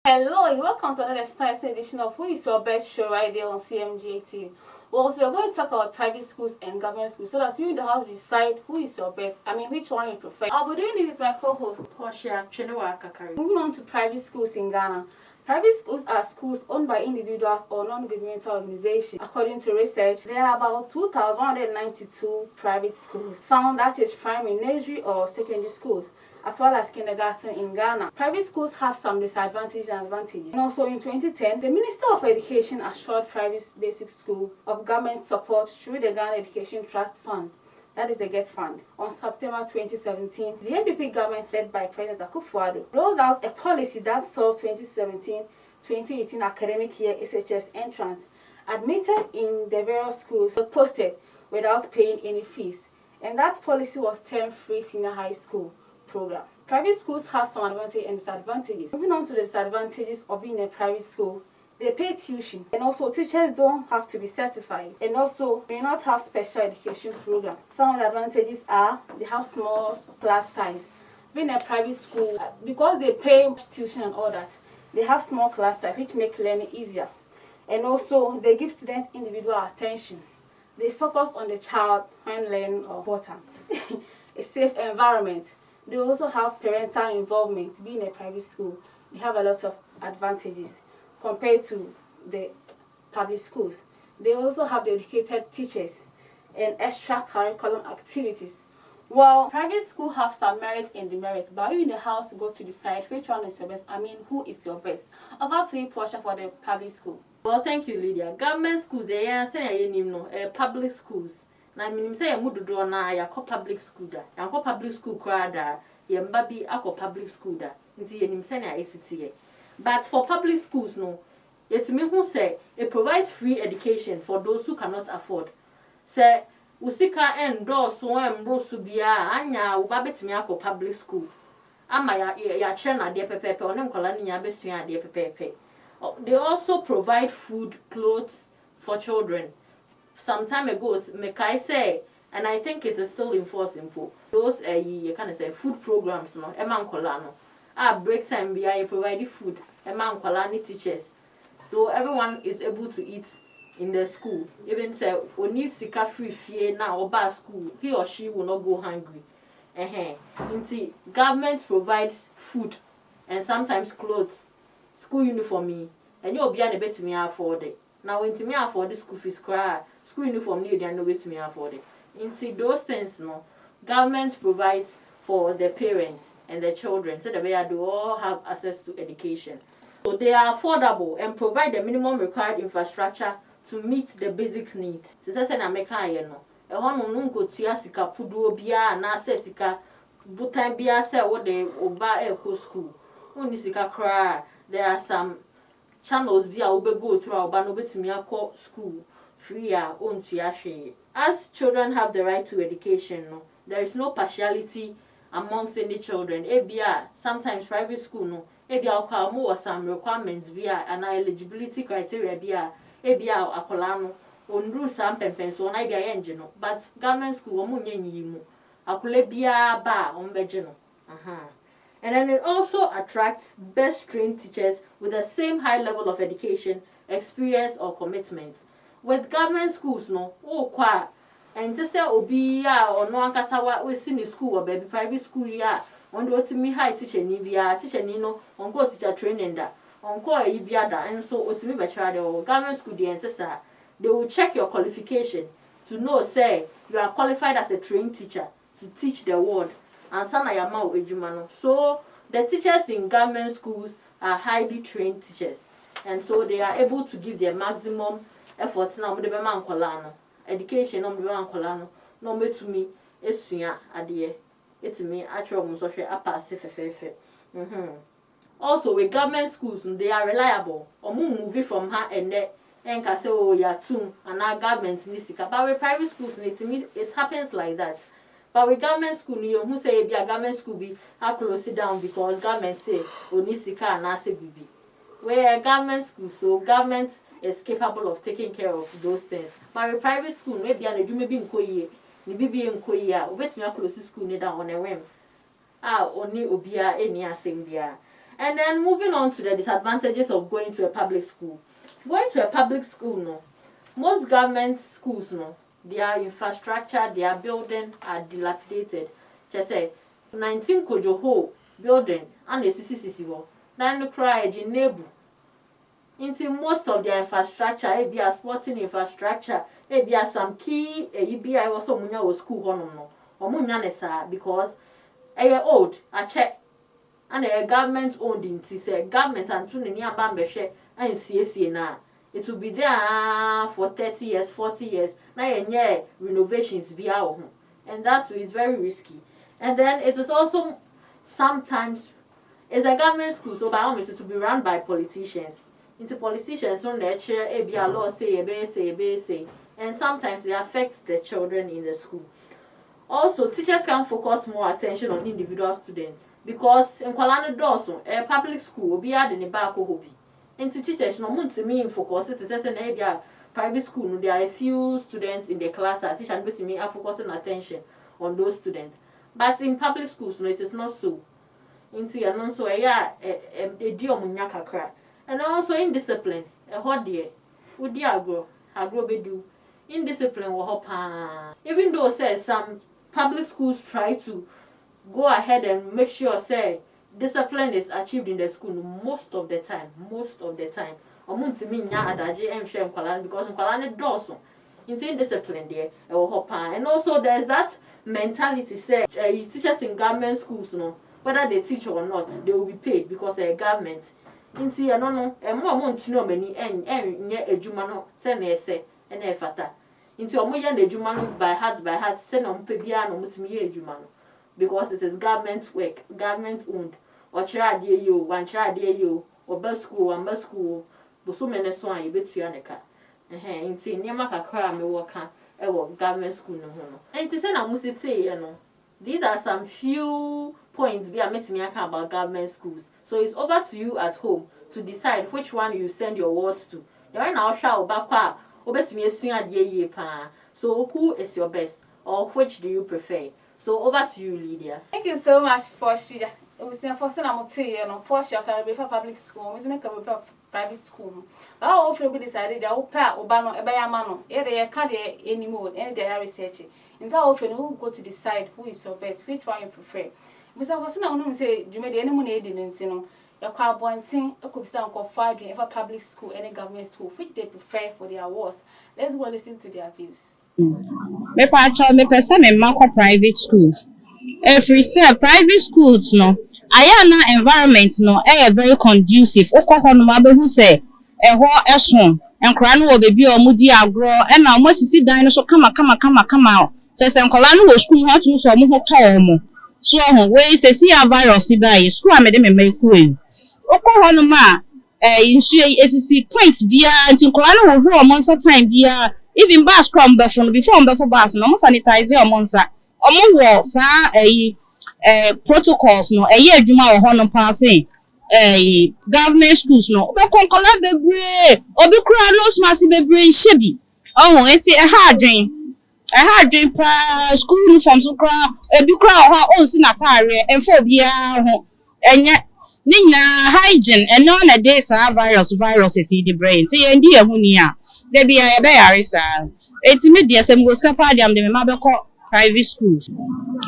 Hello, and welcome to another exciting edition of Who is Your Best Show right there on CMGAT. Well, so we're going to talk about private schools and government schools so that you in the house decide who is your best. Which one you prefer. I'll be doing this with my co-host, Portia, Twenewaa, Karikari. Moving on to private schools in Ghana. Private schools are schools owned by individuals or non-governmental organizations. According to research, there are about 2,192 private schools found, that is primary, nursery or secondary schools, as well as kindergarten in Ghana. Private schools have some disadvantages and advantages. And also in 2010, the Minister of Education assured private basic school of government support through the Ghana Education Trust Fund. That is the GET Fund. On September 2017, the NPP government led by President Acquah rolled out a policy that saw 2017-2018 academic year SHS entrants admitted in the various schools were posted without paying any fees. And that policy was termed Free Senior High School program. Private schools have some advantages and disadvantages. Moving on to the disadvantages of being a private school, they pay tuition, and also teachers don't have to be certified, and also may not have special education program. Some of the advantages are they have small class size. Being a private school, because they pay tuition and all that, they have small class size which make learning easier, and also they give students individual attention. They focus on the child when learning are important. A safe environment. They also have parental involvement. Being a private school, they have a lot of advantages compared to the public schools. They also have the educated teachers and extra curriculum activities. While private schools have some merit and demerits, but you in the house go to decide which one is your best. Who is your best? About to you, Portia, for the public school. Well, thank you, Lydia. Government schools, they are saying public schools. Na say a mudu do na ya public school da. Ya public school crowd da. Ya mbabi public school da. Nti ye nim say na ICT. But for public schools, no, it means who say it provides free education for those who cannot afford. Say usika endorse so embroso bia anya ubabetimi akọ public school. Ama ya chere na de pepepe onem kola ni nya besua de pepepe. They also provide food, clothes for children. Some time ago, Mekai say, and I think it is still in force in those you kind of say food programs, no, eman kolano. Break time be I provide food, eman kolani teachers, so everyone is able to eat in the school. Even say oni sika free fee now or bar school, he or she will not go hungry. Inti government provides food and sometimes clothes, school uniform, and you'll be a bit to me afford it. Now when to me afford the school fees cry, school uniform need and no way to me afford it. Inti those things, no, government provides for the parents and the children so that they all have access to education. So they are affordable and provide the minimum required infrastructure to meet the basic needs. Sisa na meka ye no. E ho no nko tia sika puduo bia na se sika butan bia se wo de oba eko school. Oni sika kra. There are some channels bia obe go through oba no betimi akọ school free on tia hwe. As children have the right to education, no, there is no partiality amongst any children. Ebia sometimes private school no ebia akwa mo was some requirements bia and eligibility criteria bia ebia akola no onru some pempen so na bia yenje no, but government school omo nyanyi mu akola bia ba ombeje no. And then it also attracts best trained teachers with the same high level of education, experience or commitment. With government schools no kwa and just say obi or no ankasa wa we see in school or baby private school ya on do otimi high teacher ni bia teacher ni no onko teacher training da onko e bia da and so otimi be try the government school the entesa they will check your qualification to know say you are qualified as a trained teacher to teach the word and sana ya ma ejuma no. So the teachers in government schools are highly trained teachers and so they are able to give their maximum efforts na mo de be man kwala no education no be man kwala no metumi esua ade etimi atro mo so hwe apase fefefe. Also with government schools they are reliable omo move from her and there and can say oh ya too and our government ni sika, but with private schools it happens like that. But with government school you who say be a government school be how close it down because government say oni sika and I say bibi. Where government school, so government is capable of taking care of those things. But with private school, maybe an edu maybe nkoye, ni bibi nkoye, obetumi close school ni da on a whim. Oni obia eni asem bia. And then moving on to the disadvantages of going to a public school. Going to a public school, no, most government schools, no, their infrastructure, their building are dilapidated. Just say 19 Kojoho building and the CCCC. Then the cry neighbor. Into most of their infrastructure, it be a sporting infrastructure, it be some key, it be I was munya was school no, or munya nesa because a old a check and a government owned in say government and tune near Bambeshe and CSC na. It will be there for 30 years, 40 years. Now yeah, renovations be out, and that is very risky. And then it is also sometimes it's a government school, so by all means it will be run by politicians. Into politicians on their chair, a be a law say, a say, and sometimes it affects the children in the school. Also, teachers can focus more attention on individual students because in Kwalana Dawson, a public school will be added in back hobby. Into teachers, no want to mean focus. It is an area private school. There are a few students in the class that teach and to me are focusing attention on those students. But in public schools, no, it is not so. Into and also a deal munyaka cry. And also indiscipline, a hot dear. Would you agro be do? Indiscipline will hop. Even though say some public schools try to go ahead and make sure say discipline is achieved in the school most of the time. Omunti mi nya adaje emhwe nkwala because nkwala ne doso. Into indiscipline there, it will hop. And also there's that mentality say teachers in government schools no, whether they teach or not, they will be paid because they're government. Inti no mo monti no mani nye ejuma no se na ese na efata inti omo ye na ejuma no by heart se na mpe bia no mutimi ye ejuma no because it is government work, government owned. Or chira de yo wan chira de yo oba school boso mene so an yebetua neka inti nyema kakra me woka e wo government school no ho no inti se na musite ye no. These are some few points we are meeting about government schools. So it's over to you at home to decide which one you send your words to. You're now shall back so who is your best or which do you prefer? So over to you, Lydia. Thank you so much, Portia. It was for Senamo, Portia can be for public school, isn't it? Private school. But I often be decided that Opa, Obano, Ebayamano, they can't anymore, any day researching. And so often who go to decide who is your best, which one you prefer. Mr. Wasina only say you made any money didn't know. Your car pointing a could stand for 5 years ever public school, any government school, which they prefer for their awards. Let's go listen to their views. Me person me mako private schools. If we say private schools no, ayana environment no very conducive. Okoko no mabe who say ho eson enkra no obebi omudi agro e na mo sisi dan no so kama tese nkola no wo school ho tun so mo ho to mo so ho we say see a virus by school amede me meku e okoko no ma insu esisi point bia nti nkola no wo ho mo nsa time bia even bus come before bus no mo sanitize o mo nsa o mo wo sa protocols no adwuma wo ho no passing government schools no be konkola bebre obi kura no smasi bebre shebi oh enti hard dream pa school uniform so kura ebi kura ho on si natare enfo bia ho enye nina hygiene and no na dey sa viruses in the brain say endi ehunu a de bia e be yare sa enti me dey sem go scapa dem de me ma be call private schools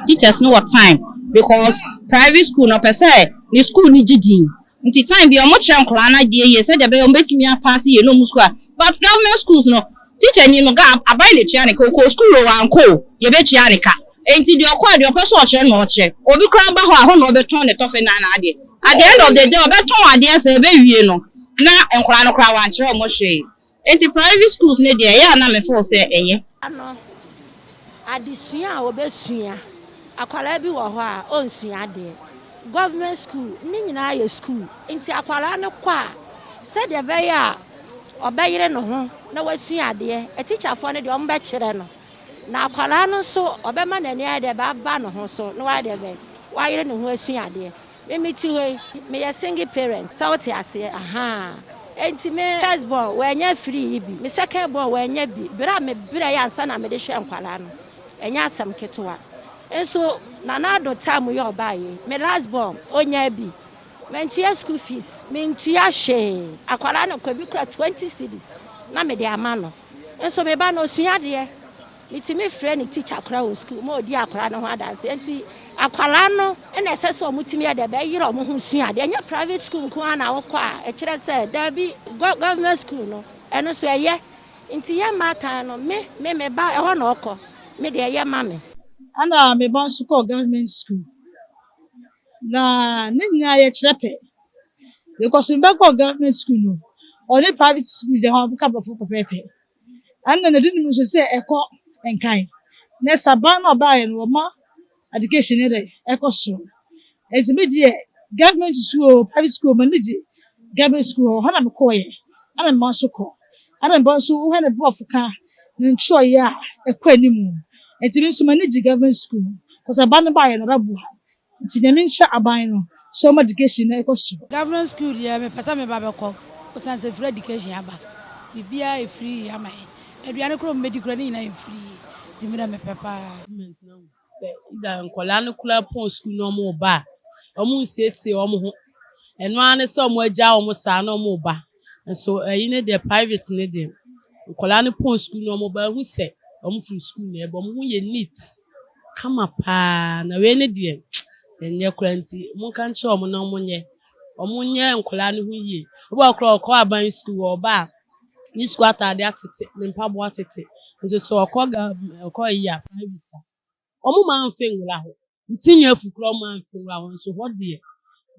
teachers know what time because private school no per se the school ni gidi nti time bi o mo chere nkora na die ye say de be o betimi pass ye no mu school but government schools no teacher ni no ga abai le chia ne ko school ro anko ye be chia ne ka enti de okwa de opeso o chere no o chere obi kra ba ho a ho no be ton ne tofe na ade at the end of the day o be ton ade say be wie no na nkora no kra wan chere o mo hwe enti private schools ne de ya na me for say enye ano adisua obesua akwara bi wo ho a onsua de government school ni nyina ye school nti akwara ne kwa se de be ya obeyire no ho na wasua de a teacher for ne de o mbe kire no na akwara no so obema na ni ade ba ba no ho so no wa de be wa yire no ho asua de me ti we me ye single parent so what ase aha enti me first born we nya free bi me second born we nya bi bra me bra ya ansa na me de hwe akwara no enya asam ketewa enso na do time yo baye me last born onya bi mentia school fees mentia she akwara no kwabi kura 20 cedis na me de amano enso me ba no sua de mitimi frɛ ne teacher kura wo school mo di akwara no ho adanse enti akwara no na ɛsɛ mutimi de be yire mo ho sua de nya private school ko ana wo kɔ a ɛkyerɛ sɛ da bi government school no ɛno so ɛyɛ nti ya mata no me ba ɛhɔ na ɔkɔ me de ɛyɛ ma me ana me ba nso kɔ government school na ne nyinaa yɛ kyerɛ pɛ because me ba kɔ government school no ɔne private school de ho ka bɔfo pɛpɛpɛ ana na dinu so sɛ ɛkɔ nkan na saban na ɔbaa yɛ no ma education ne de ɛkɔ so ezi me die government school private school ma ne die government school hɔ na me kɔ yɛ ana me ba nso kɔ ana me ba nso wo ne bɔfo ka ne ntro yɛ a ɛkɔ animu eti me nso ma ne die government school because aban no baa yɛ no rabu nti na me nso aban no so ma education na ɛkɔ so government school yɛ me pesa me ba bɛkɔ osan se free education aba bibia e free ama aduane kro me di kro ni na e free ti me na me papa se ida nkola no kula pon school no mo ba omo nsiesie omo ho eno ane se omo agya omo sa na omo ba so yi ne de private ne de nkola no pon school no mo ba hu se omo free school na e ba omo hu ye neat kama pa na we ne de enye kranti mo kan che omo na omo nye nkola no hu ye obo akro ko aban school oba ni school atade atete ne mpabo atete nso so okọ ya private omo ma nfe nwura ho ntinya afukro ma nfe nwura ho nso ho de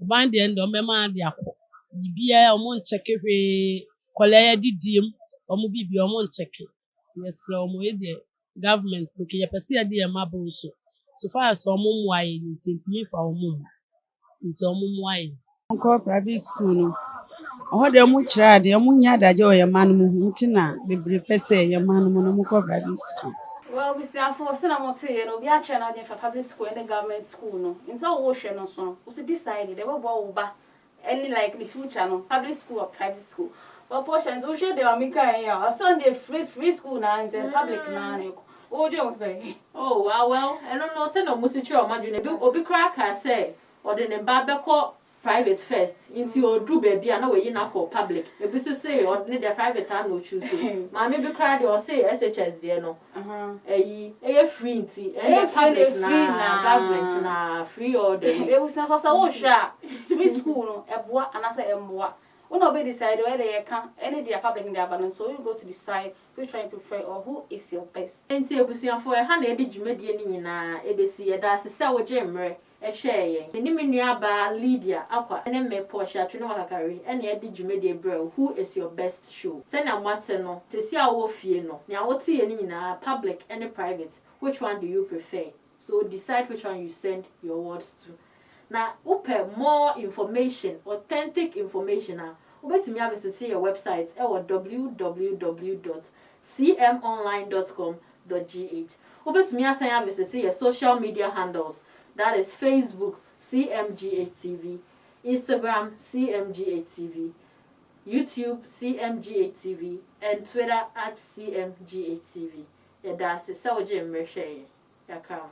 ban de ndo me ma de akọ bibia omo ncheke hwe kola ya didiem omo bibia omo ncheke ti yesra omo e de government nke ye pese ya de ya mabo nso so far as omo muaye ntintimi fa omo nti omo muaye nko private school no oho de mu kira de mu nya daje o ye man mu nti na bebre pese ye man mu no mu ko private school. Well, we see for sena mote ye no bi a che na de for public school and the government school no nti wo hwe no so we should decide they will bo ba any like the future no public school or private school but Portia nti wo hwe de amika ya o Sunday free school na and public na na what do you say? Oh, well, I don't know, say no music or imagine obi cracker say or the babeko private first into your do baby and away in public. If you say or need the private and no choose. Mammy be cried or say SHS there no. A free tea, a public na government na free order. It was not so sharp. Free school no, a boy and I say a boy. When nobody decide whether you can any day public in the abandon, so you go to decide which one you prefer or who is your best. And see, we for a hundred Jumedian na ABC, that's a sour gemre, a share. And the Lydia, Acquah, and then me Portia, Twenewaa Karikari, and the Eddie Jumedian bro, who is your best show. Send a no to see our wolf no. Now, what's the in public and private? Which one do you prefer? So decide which one you send your words to. Now, open more information, authentic information. Ubetumi visit your website at www.cmonline.com.gh. Ubetumi visit your social media handles. That is Facebook CMGA-TV, Instagram CMGA-TV, YouTube CMGA-TV, and Twitter @CMGA-TV. Yeah, that's it. So, Jim, share. Yeah, come.